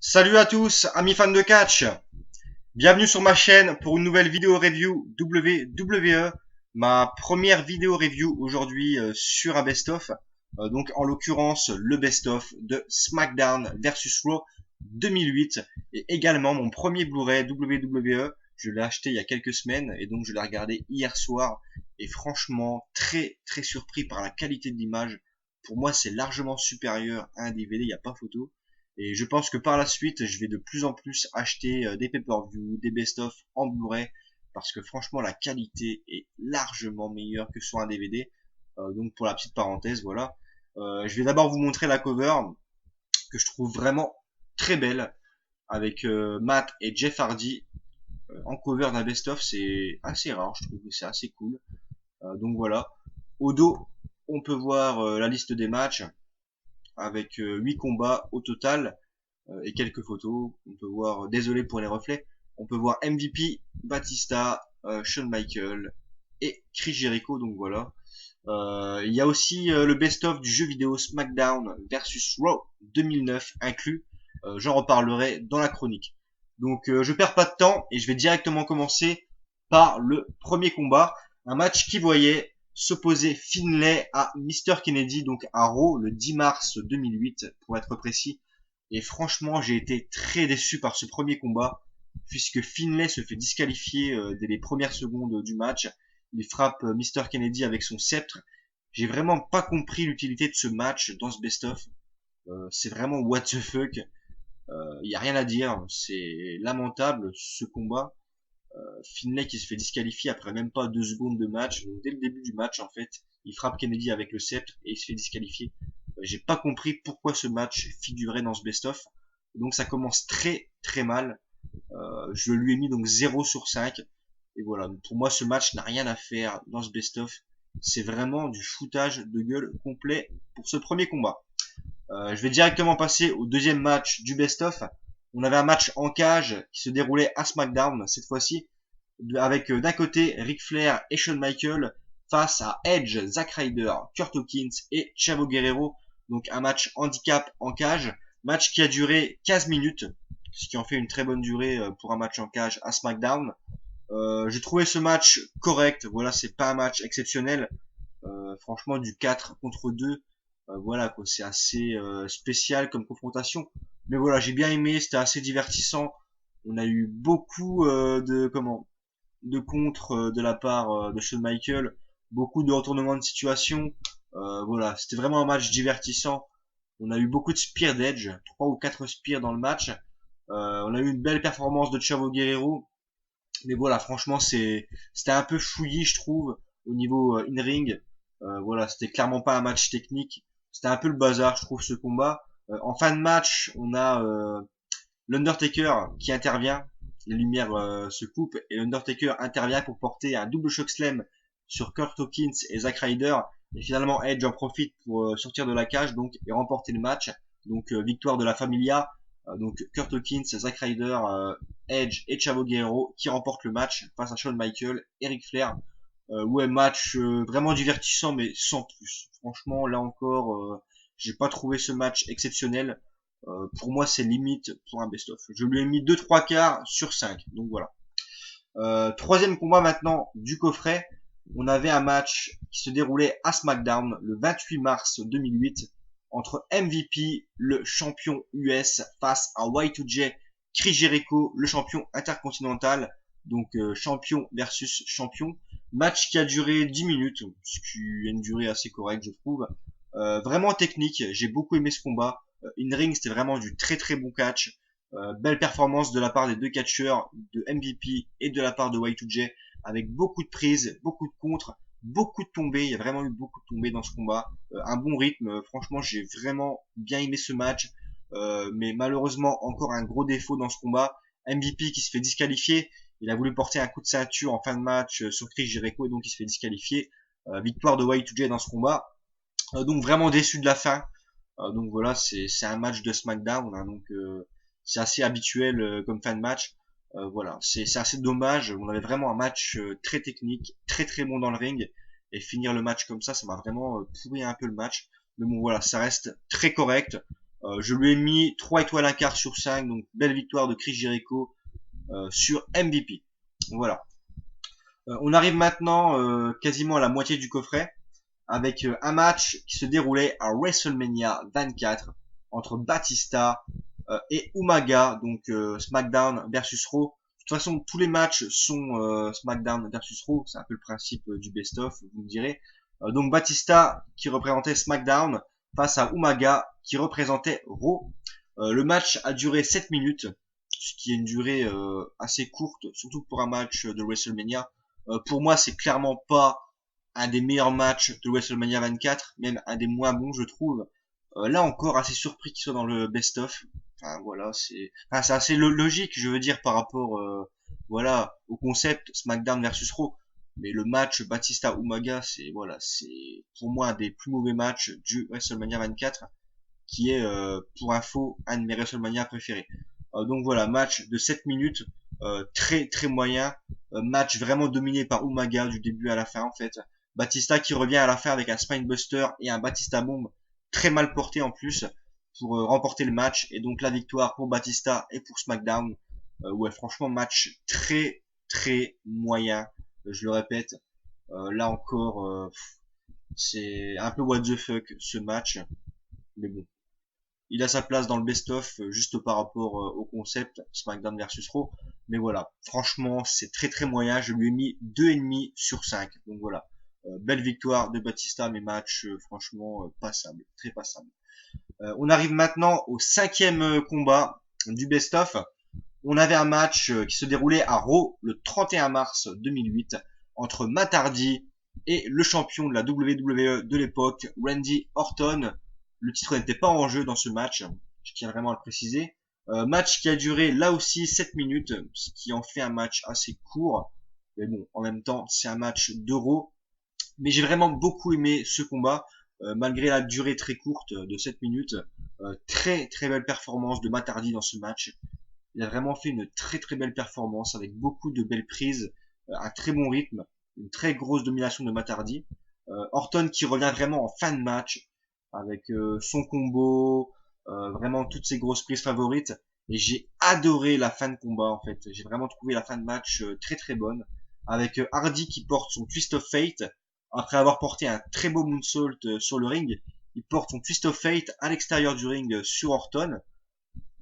Salut à tous, amis fans de catch. Bienvenue sur ma chaîne pour une nouvelle vidéo review WWE. Ma première vidéo review aujourd'hui sur un best-of. Donc en l'occurrence le best-of de SmackDown vs Raw 2008 et également mon premier Blu-ray WWE. Je l'ai acheté il y a quelques semaines et donc je l'ai regardé hier soir et franchement très très surpris par la qualité de l'image. Pour moi c'est largement supérieur à un DVD, il n'y a pas photo. Et je pense que par la suite, je vais de plus en plus acheter des pay-per-view, des best-of en Blu-ray, parce que franchement, la qualité est largement meilleure que sur un DVD. Donc pour la petite parenthèse, voilà. Je vais d'abord vous montrer la cover, que je trouve vraiment très belle, avec Matt et Jeff Hardy en cover d'un best-of. C'est assez rare, je trouve que c'est assez cool. Donc voilà. Au dos, on peut voir la liste des matchs, avec 8 combats au total. Et quelques photos. On peut voir, désolé pour les reflets, on peut voir MVP, Batista, Shawn Michaels et Chris Jericho. Donc voilà. Il y a aussi le best-of du jeu vidéo SmackDown versus Raw 2009 inclus. J'en reparlerai dans la chronique. Donc je perds pas de temps et je vais directement commencer par le premier combat. Un match qui voyait s'opposer Finlay à Mr. Kennedy, donc à Raw le 10 mars 2008 pour être précis. Et franchement, j'ai été très déçu par ce premier combat, puisque Finlay se fait disqualifier dès les premières secondes du match. Il frappe Mr. Kennedy avec son sceptre. J'ai vraiment pas compris l'utilité de ce match dans ce best-of. C'est vraiment what the fuck. Il y a rien à dire. C'est lamentable ce combat. Finlay qui se fait disqualifier après même pas 2 secondes de match. Donc, dès le début du match, en fait, il frappe Kennedy avec le sceptre et il se fait disqualifier. J'ai pas compris pourquoi ce match figurait dans ce best-of. Donc ça commence très très mal. Je lui ai mis donc 0 sur 5. Et voilà, pour moi ce match n'a rien à faire dans ce best-of. C'est vraiment du foutage de gueule complet pour ce premier combat. Je vais directement passer au deuxième match du best-of. On avait un match en cage qui se déroulait à SmackDown cette fois-ci, avec d'un côté Ric Flair et Shawn Michaels face à Edge, Zack Ryder, Kurt Hawkins et Chavo Guerrero. Donc un match handicap en cage, match qui a duré 15 minutes, ce qui en fait une très bonne durée pour un match en cage à SmackDown. J'ai trouvé ce match correct, voilà, c'est pas un match exceptionnel. Franchement, du 4 contre 2, voilà quoi, c'est assez spécial comme confrontation. Mais voilà, j'ai bien aimé, c'était assez divertissant. On a eu beaucoup de contre de la part de Shawn Michaels, beaucoup de retournements de situation. Voilà, c'était vraiment un match divertissant. On a eu beaucoup de spears d'Edge, 3 ou 4 spears dans le match. On a eu une belle performance de Chavo Guerrero. Mais voilà, franchement, c'était un peu fouillis, je trouve, au niveau in-ring. Voilà, c'était clairement pas un match technique. C'était un peu le bazar, je trouve, ce combat. En fin de match, on a l'Undertaker qui intervient. Les lumières se coupent et l'Undertaker intervient pour porter un double choc slam sur Kurt Hawkins et Zack Ryder. Et finalement, Edge en profite pour sortir de la cage donc et remporter le match. Donc victoire de la Familia. Donc Kurt Hawkins, Zack Ryder, Edge et Chavo Guerrero qui remportent le match face à Shawn Michaels, Ric Flair. Ouais, match vraiment divertissant mais sans plus. Franchement, là encore, j'ai pas trouvé ce match exceptionnel. Pour moi, c'est limite pour un best-of. Je lui ai mis 2-3 quarts sur 5. Donc voilà. Troisième combat maintenant du coffret. On avait un match qui se déroulait à SmackDown le 28 mars 2008 entre MVP, le champion US, face à Y2J, Chris Jericho, le champion intercontinental. Donc champion versus champion. Match qui a duré 10 minutes, ce qui est une durée assez correcte je trouve. Vraiment technique, j'ai beaucoup aimé ce combat. In-ring c'était vraiment du très très bon catch. Belle performance de la part des deux catcheurs, de MVP et de la part de Y2J, avec beaucoup de prises, beaucoup de contres, beaucoup de tombées. Il y a vraiment eu beaucoup de tombées dans ce combat. Un bon rythme. Franchement, j'ai vraiment bien aimé ce match. Mais malheureusement, encore un gros défaut dans ce combat. MVP qui se fait disqualifier. Il a voulu porter un coup de ceinture en fin de match sur Chris Jericho et donc il se fait disqualifier. Victoire de Y2J dans ce combat. Donc vraiment déçu de la fin. Donc voilà, c'est un match de SmackDown, hein, donc c'est assez habituel comme fin de match. Voilà, c'est assez dommage. On avait vraiment un match très technique, très très bon dans le ring, et finir le match comme ça m'a vraiment pourri un peu le match. Mais bon voilà, ça reste très correct. Je lui ai mis 3 étoiles un quart sur 5, donc belle victoire de Chris Jericho sur MVP. Voilà. On arrive maintenant quasiment à la moitié du coffret avec un match qui se déroulait à WrestleMania 24 entre Batista et Umaga, donc SmackDown versus Raw. De toute façon, tous les matchs sont SmackDown versus Raw, c'est un peu le principe du best-of, vous me direz. Donc Batista qui représentait SmackDown face à Umaga qui représentait Raw. Le match a duré 7 minutes, ce qui est une durée assez courte, surtout pour un match de WrestleMania. Pour moi, c'est clairement pas un des meilleurs matchs de WrestleMania 24, même un des moins bons, je trouve. Là encore, assez surpris qu'il soit dans le best-of. Enfin, voilà, c'est assez logique, je veux dire, par rapport, voilà, au concept SmackDown versus Raw. Mais le match Batista Umaga, c'est pour moi un des plus mauvais matchs du WrestleMania 24, qui est, pour info, un de mes WrestleMania préférés. Donc voilà, match de 7 minutes, très très moyen, match vraiment dominé par Umaga du début à la fin en fait. Batista qui revient à la fin avec un Spinebuster et un Batista Bomb très mal porté en plus pour remporter le match et donc la victoire pour Batista et pour SmackDown. Ouais, franchement match très très moyen, je le répète. Là encore, c'est un peu what the fuck ce match, mais bon. Il a sa place dans le best-of juste par rapport au concept SmackDown versus Raw. Mais voilà, franchement, c'est très très moyen. Je lui ai mis 2,5 sur 5. Donc voilà, belle victoire de Batista, mais match franchement passable, très passable. On arrive maintenant au cinquième combat du best-of. On avait un match qui se déroulait à Raw le 31 mars 2008 entre Matt Hardy et le champion de la WWE de l'époque, Randy Orton. Le titre n'était pas en jeu dans ce match, je tiens vraiment à le préciser. Match qui a duré là aussi 7 minutes, ce qui en fait un match assez court. Mais bon, en même temps, c'est un match d'Euro. Mais j'ai vraiment beaucoup aimé ce combat, malgré la durée très courte de 7 minutes. Très très belle performance de Matt Hardy dans ce match. Il a vraiment fait une très très belle performance avec beaucoup de belles prises, un très bon rythme, une très grosse domination de Matt Hardy. Orton qui revient vraiment en fin de match avec son combo, vraiment toutes ses grosses prises favorites. Et j'ai adoré la fin de combat en fait. J'ai vraiment trouvé la fin de match très très bonne. Avec Hardy qui porte son Twist of Fate. Après avoir porté un très beau moonsault sur le ring, il porte son Twist of Fate à l'extérieur du ring sur Orton.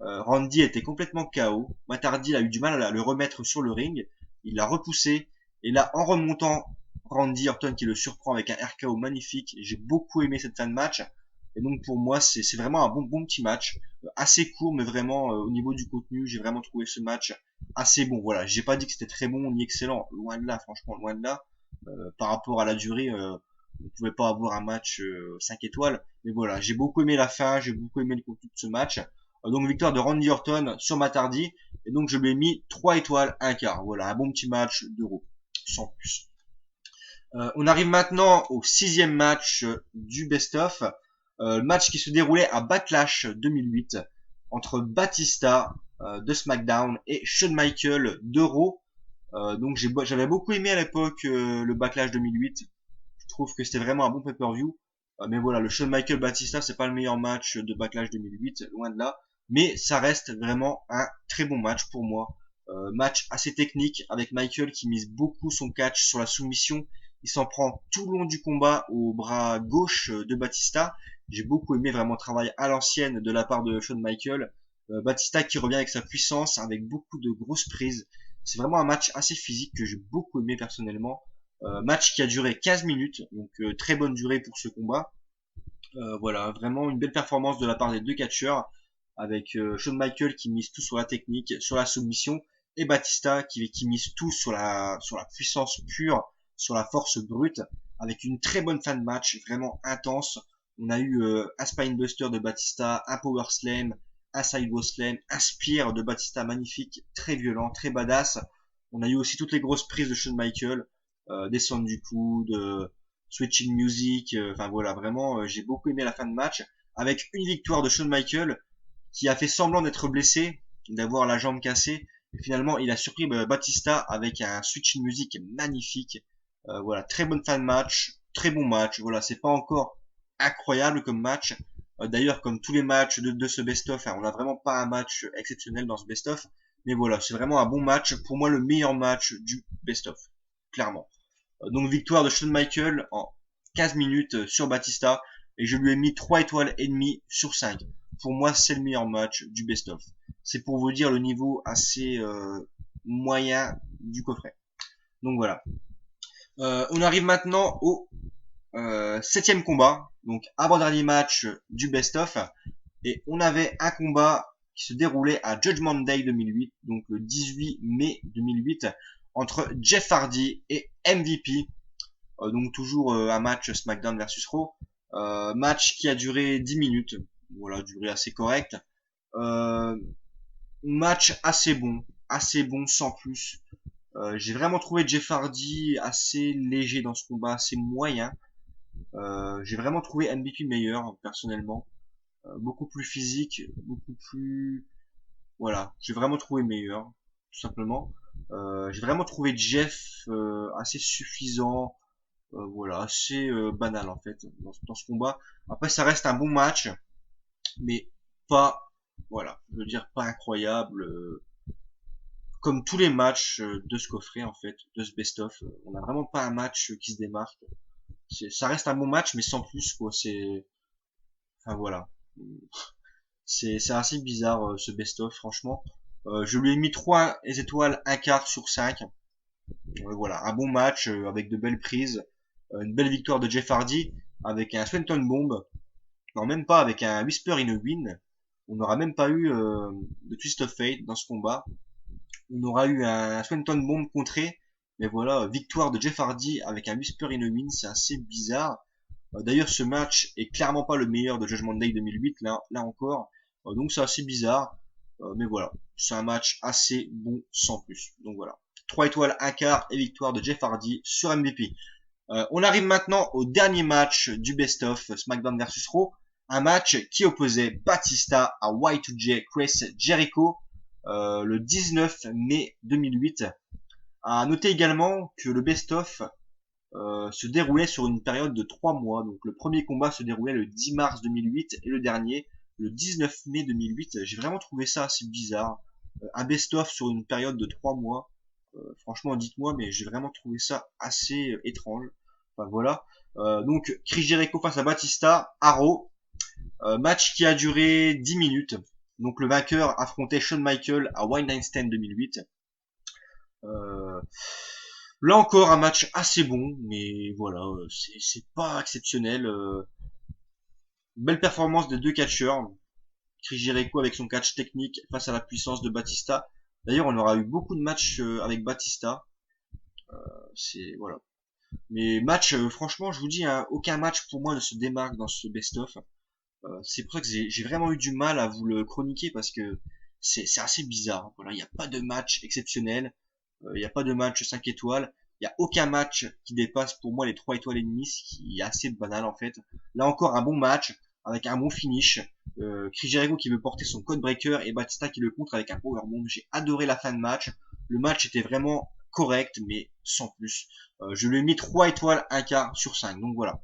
Randy était complètement KO. Matt Hardy a eu du mal à le remettre sur le ring. Il l'a repoussé. Et là, en remontant, Randy Orton qui le surprend avec un RKO magnifique. J'ai beaucoup aimé cette fin de match. Et donc pour moi, c'est vraiment un bon petit match. Assez court, mais vraiment au niveau du contenu, j'ai vraiment trouvé ce match assez bon. Voilà, j'ai pas dit que c'était très bon ni excellent. Loin de là, franchement, loin de là. Par rapport à la durée, on ne pouvait pas avoir un match 5 étoiles. Mais voilà, j'ai beaucoup aimé la fin, j'ai beaucoup aimé le contenu de ce match. Donc victoire de Randy Orton sur Matt Hardy. Et donc je lui ai mis 3 étoiles, un quart. Voilà, un bon petit match d'Euro, sans plus. On arrive maintenant au sixième match du best-of. Le match qui se déroulait à Backlash 2008 entre Batista de SmackDown et Shawn Michaels de Raw. Donc j'avais beaucoup aimé à l'époque le Backlash 2008. Je trouve que c'était vraiment un bon pay-per-view. Mais voilà, le Shawn Michaels Batista, c'est pas le meilleur match de Backlash 2008, loin de là. Mais ça reste vraiment un très bon match pour moi. Match assez technique avec Michael qui mise beaucoup son catch sur la soumission. Il s'en prend tout le long du combat au bras gauche de Batista. J'ai beaucoup aimé vraiment le travail à l'ancienne de la part de Shawn Michaels. Batista qui revient avec sa puissance, avec beaucoup de grosses prises. C'est vraiment un match assez physique que j'ai beaucoup aimé personnellement. Match qui a duré 15 minutes, donc très bonne durée pour ce combat. Voilà, vraiment une belle performance de la part des deux catcheurs, avec Shawn Michaels qui mise tout sur la technique, sur la soumission, et Batista qui mise tout sur la puissance pure, sur la force brute, avec une très bonne fin de match, vraiment intense. On a eu un Spinebuster de Batista, un Power Slam, un Sidewalk Slam, un Spear de Batista magnifique, très violent, très badass. On a eu aussi toutes les grosses prises de Shawn Michaels, descendre du coude, switching music, enfin voilà, vraiment j'ai beaucoup aimé la fin de match, avec une victoire de Shawn Michaels qui a fait semblant d'être blessé, d'avoir la jambe cassée, et finalement il a surpris Batista avec un switching music magnifique. Voilà, très bonne fin de match, très bon match. Voilà, c'est pas encore incroyable comme match, D'ailleurs, comme tous les matchs de ce best-of, hein, on n'a vraiment pas un match exceptionnel dans ce best-of. Mais voilà, c'est vraiment un bon match. Pour moi, le meilleur match du best-of. Clairement. Donc victoire de Shawn Michael en 15 minutes sur Batista. Et je lui ai mis 3 étoiles et demie sur 5. Pour moi, c'est le meilleur match du best-of. C'est pour vous dire le niveau assez moyen du coffret. Donc voilà. On arrive maintenant au septième combat. Donc avant-dernier match du best-of. Et on avait un combat qui se déroulait à Judgment Day 2008. Donc le 18 mai 2008. Entre Jeff Hardy et MVP. Donc toujours un match SmackDown versus Raw. Match qui a duré 10 minutes. Voilà, durée assez correcte. Euh, Match assez bon sans plus. J'ai vraiment trouvé Jeff Hardy assez léger dans ce combat, assez moyen. J'ai vraiment trouvé MVP meilleur personnellement, beaucoup plus physique, beaucoup plus, voilà, j'ai vraiment trouvé meilleur, tout simplement. J'ai vraiment trouvé Jeff assez suffisant, voilà, assez banal en fait dans ce combat. Après, ça reste un bon match, mais pas, voilà, je veux dire pas incroyable. Comme tous les matchs de ce coffret en fait, de ce best-of, on n'a vraiment pas un match qui se démarque. Ça reste un bon match, mais sans plus quoi. Enfin voilà, c'est assez bizarre ce best-of franchement. Je lui ai mis 3 étoiles, un quart sur 5. Voilà, un bon match avec de belles prises, une belle victoire de Jeff Hardy avec un Swanton Bomb. Non, même pas avec un Whisper in a Win. On n'aura même pas eu de Twist of Fate dans ce combat. On aura eu un Swanton Bomb contré. Mais voilà, victoire de Jeff Hardy avec un Whisper in a Win, c'est assez bizarre. D'ailleurs, ce match est clairement pas le meilleur de Judgment Day 2008, là encore. Donc c'est assez bizarre. Mais voilà, c'est un match assez bon sans plus. Donc voilà. 3 étoiles, un quart et victoire de Jeff Hardy sur MVP. On arrive maintenant au dernier match du best-of SmackDown vs Raw. Un match qui opposait Batista à Y2J Chris Jericho le 19 mai 2008. À noter également que le best-of se déroulait sur une période de 3 mois. Donc le premier combat se déroulait le 10 mars 2008 et le dernier le 19 mai 2008. J'ai vraiment trouvé ça assez bizarre. Un best-of sur une période de 3 mois. Franchement, dites-moi, mais j'ai vraiment trouvé ça assez étrange. Enfin voilà. Donc Chris Jericho face à Batista, Arrow. Match qui a duré 10 minutes. Donc le vainqueur affrontait Shawn Michaels à One Night Stand 2008. Là encore un match assez bon, mais voilà, c'est pas exceptionnel. Belle performance des deux catcheurs. Chris Jericho avec son catch technique face à la puissance de Batista. D'ailleurs, on aura eu beaucoup de matchs avec Batista. C'est voilà. Mais match, franchement, je vous dis, hein, aucun match pour moi ne se démarque dans ce best-of. C'est pour ça que j'ai vraiment eu du mal à vous le chroniquer parce que c'est assez bizarre. Voilà, il n'y a pas de match exceptionnel. Il n'y a pas de match 5 étoiles. Il n'y a aucun match qui dépasse pour moi les 3 étoiles et demie, ce qui est assez banal en fait. Là encore un bon match avec un bon finish. Chris Jericho qui veut porter son code breaker et Batista qui le contre avec un powerbomb. J'ai adoré la fin de match. Le match était vraiment correct mais sans plus. Je lui ai mis 3 étoiles, un quart sur 5. Donc voilà.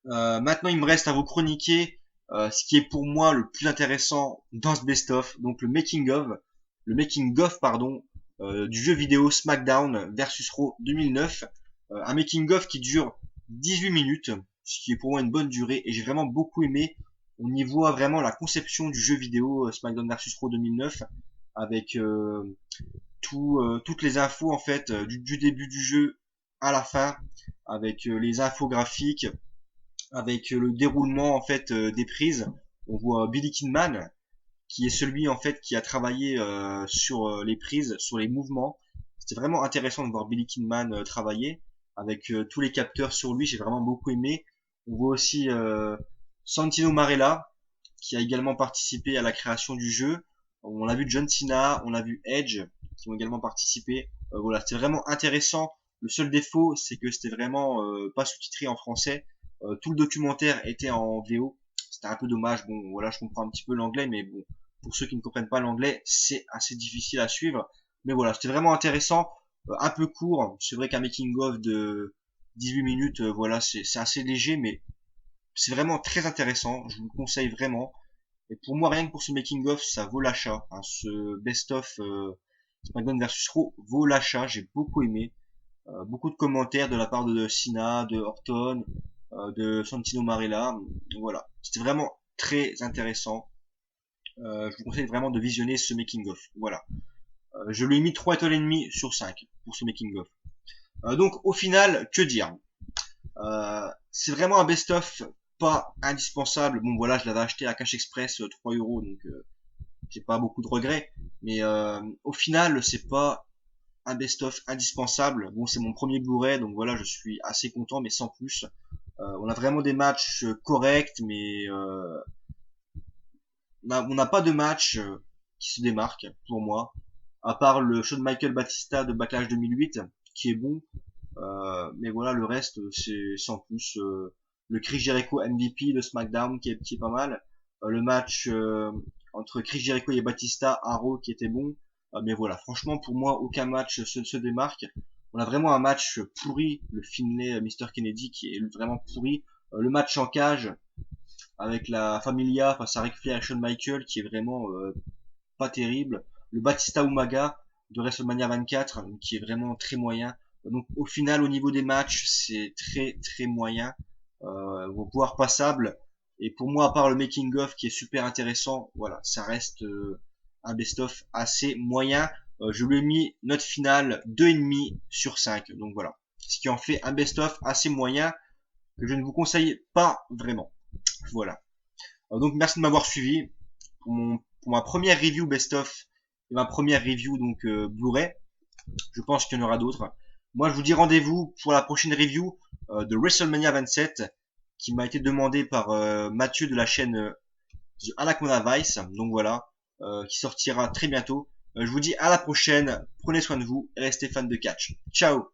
Maintenant il me reste à vous chroniquer ce qui est pour moi le plus intéressant dans ce best-of. Donc le making of pardon, du jeu vidéo SmackDown versus Raw 2009. Un making-of qui dure 18 minutes, ce qui est pour moi une bonne durée, et j'ai vraiment beaucoup aimé. On y voit vraiment la conception du jeu vidéo SmackDown versus Raw 2009, avec toutes les infos en fait du début du jeu à la fin, avec les infographiques, avec le déroulement en fait des prises. On voit Billy Kidman, qui est celui en fait qui a travaillé sur les prises, sur les mouvements. C'était vraiment intéressant de voir Billy Kidman travailler avec tous les capteurs sur lui. J'ai vraiment beaucoup aimé. On voit aussi Santino Marella qui a également participé à la création du jeu. On a vu John Cena, on a vu Edge qui ont également participé. Voilà, c'était vraiment intéressant. Le seul défaut, c'est que c'était vraiment pas sous-titré en français. Tout le documentaire était en VO. C'était un peu dommage. Bon, voilà, je comprends un petit peu l'anglais, mais bon, pour ceux qui ne comprennent pas l'anglais, c'est assez difficile à suivre. Mais voilà, c'était vraiment intéressant. Un peu court. C'est vrai qu'un making of de 18 minutes, voilà, c'est assez léger, mais C'est vraiment très intéressant, je vous le conseille vraiment. Et pour moi, rien que pour ce making-of, ça vaut l'achat. Hein, ce best-of SmackDown vs Raw vaut l'achat, j'ai beaucoup aimé. Beaucoup de commentaires de la part de Cena, de Orton, de Santino Marella. Voilà, c'était vraiment très intéressant. Je vous conseille vraiment de visionner ce making-of. Voilà. Je lui ai mis 3 étoiles et demie sur 5 pour ce making-of. Donc au final, que dire? C'est vraiment un best-of pas indispensable. Bon voilà, je l'avais acheté à Cash Express 3 euros, donc j'ai pas beaucoup de regrets. Mais au final, c'est pas un best-of indispensable. Bon, c'est mon premier Blu-ray, donc voilà, je suis assez content, mais sans plus. On a vraiment des matchs corrects, mais on n'a pas de match qui se démarque pour moi, à part le show de Michael Batista de Backlash 2008, qui est bon. Mais voilà, le reste, c'est sans plus. Le Chris Jericho MVP de SmackDown qui est pas mal. Le match entre Chris Jericho et Batista à Raw qui était bon. Mais voilà, franchement, pour moi, aucun match se démarque. On a vraiment un match pourri, le Finlay Mr. Kennedy qui est vraiment pourri. Le match en cage avec la Familia face à Ric Flair et Shawn Michaels qui est vraiment pas terrible. Le Batista Umaga de WrestleMania 24 qui est vraiment très moyen. Donc au final, au niveau des matchs, c'est très moyen, voire passable. Et pour moi, à part le making of qui est super intéressant, voilà, ça reste un best-of assez moyen. Je lui ai mis note finale 2,5 sur 5. Donc voilà, ce qui en fait un best-of assez moyen que je ne vous conseille pas vraiment. Voilà. Donc merci de m'avoir suivi pour ma première review best-of et ma première review donc Blu-ray. Je pense qu'il y en aura d'autres. Moi, je vous dis rendez-vous pour la prochaine review de WrestleMania 27 qui m'a été demandé par Mathieu de la chaîne The Anaconda Vice. Donc voilà, qui sortira très bientôt. Je vous dis à la prochaine. Prenez soin de vous et restez fans de catch. Ciao.